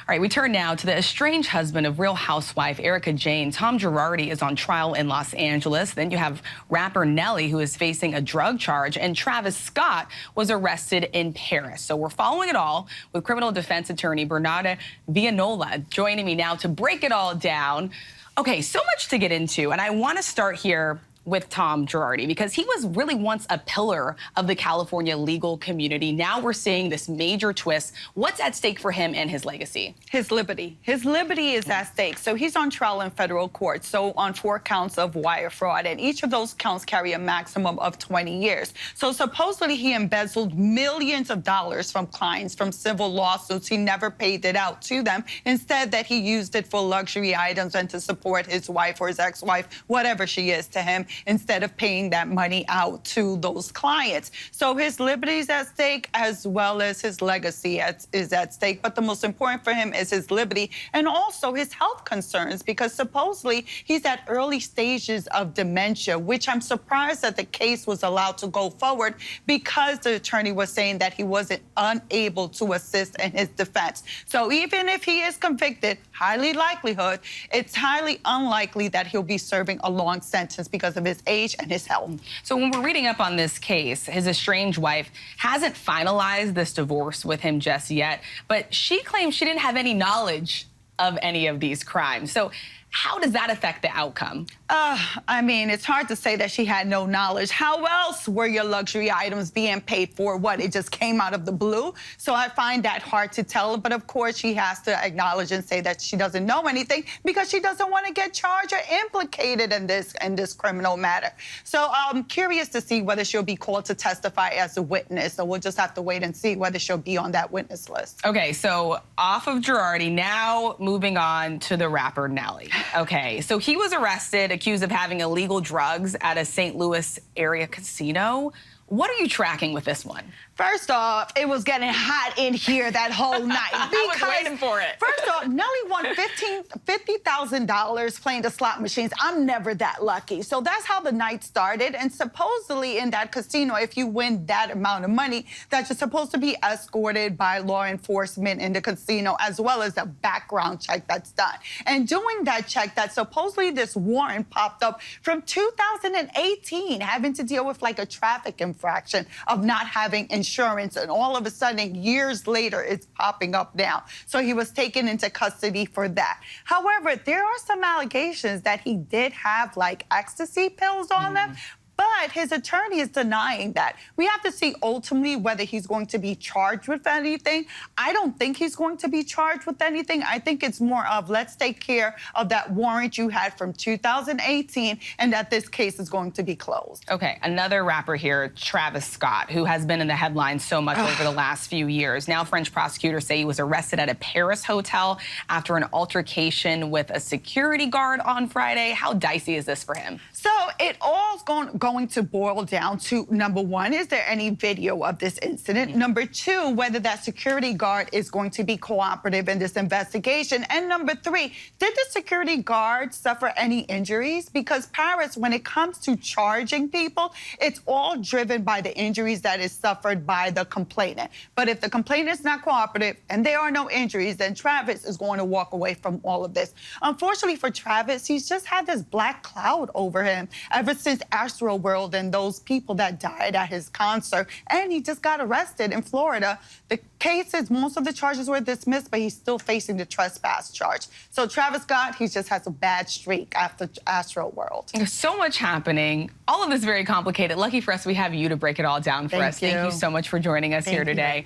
All right, we turn now to the estranged husband of Real Housewife Erica Jane. Tom Girardi is on trial in Los Angeles. Then you have rapper Nelly, who is facing a drug charge, and Travis Scott was arrested in Paris. So we're following it all with criminal defense attorney Bernarda Villalona joining me now to break it all down. Okay, so much to get into, and I want to start here with Tom Girardi, because he was really once a pillar of the California legal community. Now we're seeing this major twist. What's at stake for him and his legacy? His liberty. His liberty is at stake. So he's on trial in federal court, so on 4 counts of wire fraud, and each of those counts carry a maximum of 20 years. So supposedly he embezzled millions of dollars from clients from civil lawsuits. He never paid it out to them. Instead, that he used it for luxury items and to support his wife or his ex-wife, whatever she is to him, instead of paying that money out to those clients. So his liberty is at stake, as well as his legacy is at stake. But the most important for him is his liberty and also his health concerns, because supposedly he's at early stages of dementia, which I'm surprised that the case was allowed to go forward, because the attorney was saying that he wasn't unable to assist in his defense. So even if he is convicted, it's highly unlikely that he'll be serving a long sentence because of his age and his health. So when we're reading up on this case, his estranged wife hasn't finalized this divorce with him just yet, but she claims she didn't have any knowledge of any of these crimes. So how does that affect the outcome? I mean, it's hard to say that she had no knowledge. How else were your luxury items being paid for? What, it just came out of the blue? So I find that hard to tell. But of course, she has to acknowledge and say that she doesn't know anything, because she doesn't want to get charged or implicated in this criminal matter. So I'm curious to see whether she'll be called to testify as a witness. So we'll just have to wait and see whether she'll be on that witness list. Okay, so off of Girardi, now moving on to the rapper Nelly. Okay, so he was arrested, accused of having illegal drugs at a St. Louis area casino. What are you tracking with this one? First off, it was getting hot in here that whole night. I was waiting for it. First off, Nelly won $50,000 playing the slot machines. I'm never that lucky. So that's how the night started. And supposedly in that casino, if you win that amount of money, that you're supposed to be escorted by law enforcement in the casino, as well as a background check that's done. And doing that check, that supposedly this warrant popped up from 2018, having to deal with like a traffic infraction of not having insurance, and all of a sudden, years later, it's popping up now. So he was taken into custody for that. However, there are some allegations that he did have like ecstasy pills on them, but his attorney is denying that. We have to see ultimately whether he's going to be charged with anything. I don't think he's going to be charged with anything. I think it's more of, let's take care of that warrant you had from 2018 and that this case is going to be closed. Okay, another rapper here, Travis Scott, who has been in the headlines so much over the last few years. Now French prosecutors say he was arrested at a Paris hotel after an altercation with a security guard on Friday. How dicey is this for him? So it all's going to boil down to, number one, is there any video of this incident? Number two, whether that security guard is going to be cooperative in this investigation. And number three, did the security guard suffer any injuries? Because Paris, when it comes to charging people, it's all driven by the injuries that is suffered by the complainant. But if the complainant is not cooperative and there are no injuries, then Travis is going to walk away from all of this. Unfortunately for Travis, he's just had this black cloud over him ever since Astroworld and those people that died at his concert, and he just got arrested in Florida. The cases, most of the charges were dismissed, but he's still facing the trespass charge. So Travis Scott, he just has a bad streak after Astroworld. There's so much happening. All of this very complicated. Lucky for us, we have you to break it all down for us. Thank you so much for joining us here today.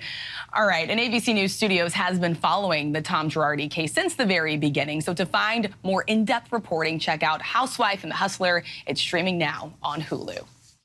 All right, and ABC News Studios has been following the Tom Girardi case since the very beginning. So to find more in-depth reporting, check out Housewife and the Hustler. It's streaming now on Hulu.